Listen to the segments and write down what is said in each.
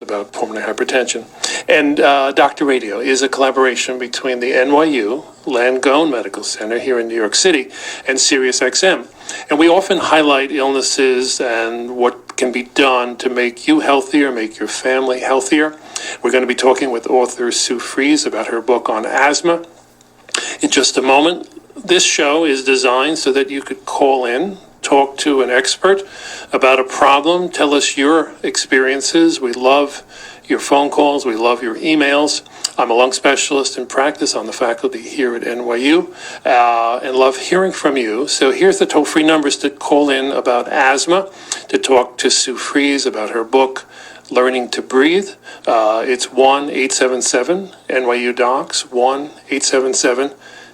about pulmonary hypertension. And Dr. Radio is a collaboration between the NYU Langone Medical Center here in New York City and Sirius-XM. And we often highlight illnesses and what can be done to make you healthier, make your family healthier. We're going to be talking with author Sue Fries about her book on asthma in just a moment. This show is designed so that you could call in, talk to an expert about a problem, tell us your experiences. We love your phone calls, we love your emails. I'm a lung specialist in practice on the faculty here at NYU and love hearing from you. So here's the toll-free numbers to call in about asthma, to talk to Sue Fries about her book, Learning to Breathe. It's 1-877-NYU-DOCS,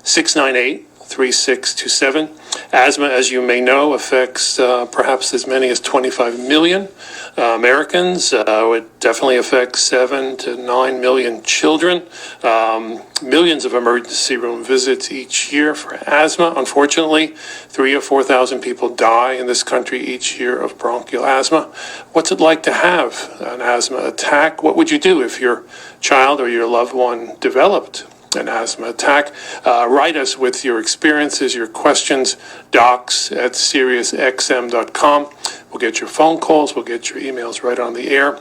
1-877-698-3627. Asthma, as you may know, affects perhaps as many as 25 million Americans. It definitely affects 7 to 9 million children. Millions of emergency room visits each year for asthma. Unfortunately, 3,000 or 4,000 people die in this country each year of bronchial asthma. What's it like to have an asthma attack? What would you do if your child or your loved one developed an asthma attack? Write us with your experiences, your questions, docs@SiriusXM.com. We'll get your phone calls, we'll get your emails right on the air.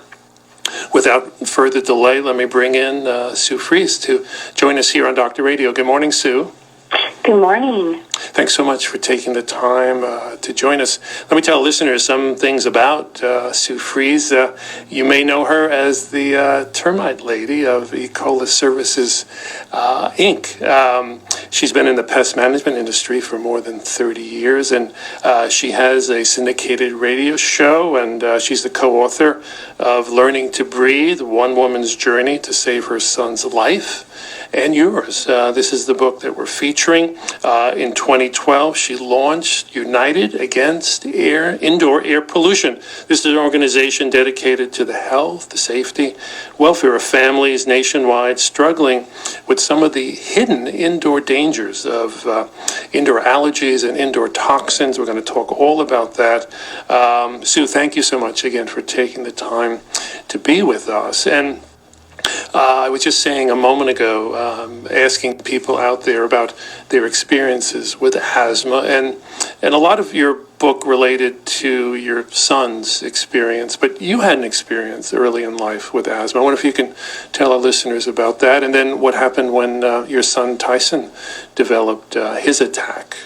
Without further delay, let me bring in Sue Fries to join us here on Dr. Radio. Good morning, Sue. Good morning. Thanks so much for taking the time to join us. Let me tell listeners some things about Sue Fries. You may know her as the Termite lady of Ecola Services, Inc. She's been in the pest management industry for more than 30 years, and she has a syndicated radio show, and she's the co-author of Learning to Breathe, One Woman's Journey to Save Her Son's Life and Yours. This is the book that we're featuring. In 2012, she launched United Against Indoor Air Pollution. This is an organization dedicated to the health, the safety, welfare of families nationwide struggling with some of the hidden indoor dangers of indoor allergies and indoor toxins. We're going to talk all about that. Sue, thank you so much again for taking the time to be with us. And I was just saying a moment ago, asking people out there about their experiences with asthma, and a lot of your book related to your son's experience, but you had an experience early in life with asthma. I wonder if you can tell our listeners about that, and then what happened when your son Tyson developed his attack.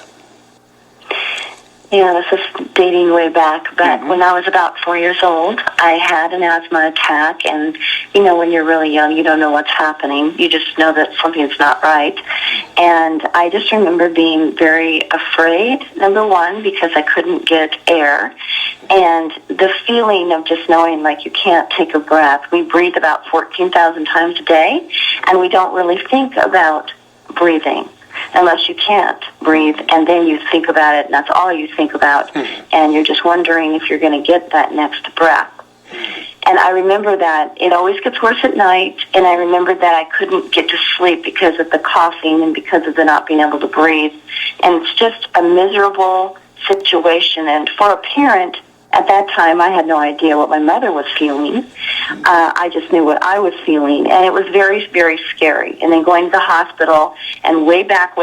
Yeah, this is dating way back, but when I was about 4 years old, I had an asthma attack, and, when you're really young, you don't know what's happening. You just know that something's not right, and I just remember being very afraid, number one, because I couldn't get air, and the feeling of just knowing, like, you can't take a breath. We breathe about 14,000 times a day, and we don't really think about breathing unless you can't breathe, and then you think about it, and that's all you think about, and you're just wondering if you're going to get that next breath. And I remember that it always gets worse at night, and I remember that I couldn't get to sleep because of the coughing and because of the not being able to breathe, and it's just a miserable situation. And for a parent, at that time, I had no idea what my mother was feeling. I just knew what I was feeling, and it was very, very scary. And then going to the hospital, and way back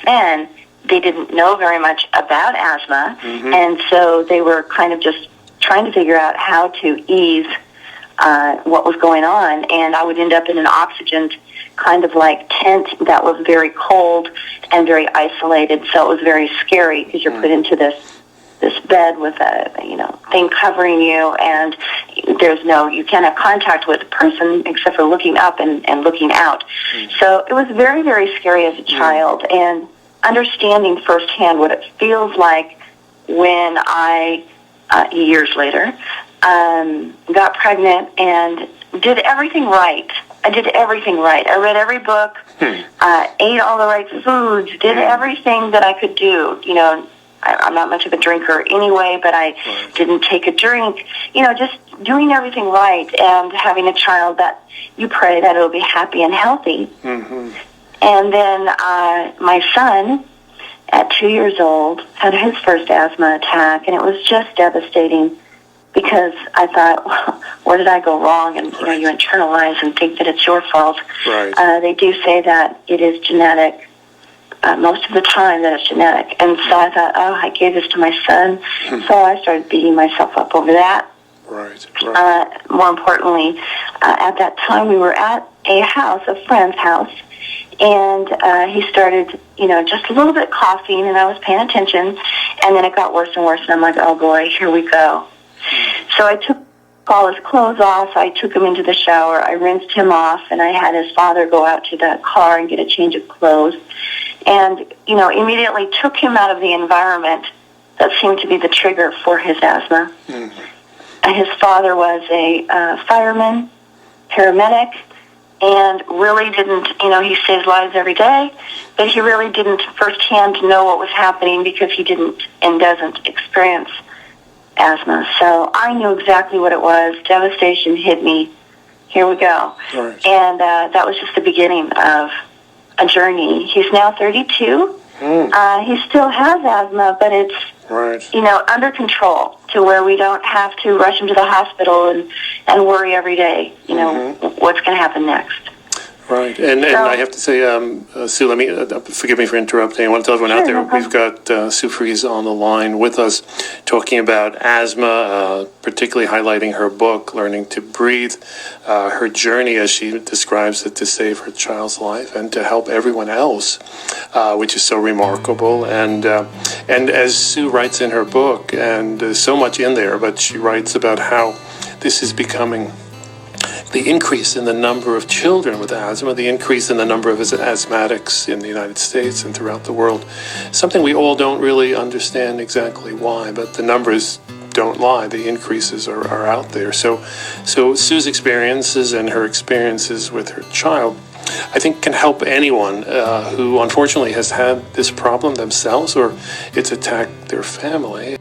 then, they didn't know very much about asthma, and so they were kind of just trying to figure out how to ease what was going on. And I would end up in an oxygen kind of like tent that was very cold and very isolated, so it was very scary because you're put into this bed with a thing covering you, and you can't have contact with the person except for looking up and looking out. So it was very, very scary as a child, and understanding firsthand what it feels like when I, years later, got pregnant and did everything right. I did everything right. I read every book, ate all the right foods, did everything that I could do. I'm not much of a drinker anyway, but I didn't take a drink. Just doing everything right and having a child that you pray that it'll be happy and healthy. And then my son, at 2 years old, had his first asthma attack, and it was just devastating. because I thought, well, where did I go wrong? And you internalize and think that it's your fault. Right. They do say that it is genetic. Most of the time that it's genetic. And so I thought, I gave this to my son. So I started beating myself up over that. Right. More importantly, at that time we were at a friend's house, and he started, just a little bit coughing, and I was paying attention, and then it got worse and worse, and I'm like, oh boy, here we go. So I took all his clothes off, I took him into the shower, I rinsed him off, and I had his father go out to the car and get a change of clothes, and, immediately took him out of the environment that seemed to be the trigger for his asthma. Mm-hmm. His father was a fireman, paramedic, and really didn't, he saves lives every day, but he really didn't firsthand know what was happening because he didn't and doesn't experience asthma. So I knew exactly what it was. Devastation hit me. Here we go. Right. And that was just the beginning of a journey. He's now 32. He still has asthma, but it's under control to where we don't have to rush him to the hospital and worry every day, what's going to happen next. Right, and I have to say, Sue, let me forgive me for interrupting. I want to tell everyone out there, we've got Sue Fries on the line with us, talking about asthma, particularly highlighting her book, Learning to Breathe, her journey as she describes it to save her child's life and to help everyone else, which is so remarkable. And as Sue writes in her book, and there's so much in there, but she writes about how this is becoming the increase in the number of children with asthma, the increase in the number of asthmatics in the United States and throughout the world. Something we all don't really understand exactly why, but the numbers don't lie. The increases are out there. So Sue's experiences and her experiences with her child, I think, can help anyone who unfortunately has had this problem themselves or it's attacked their family.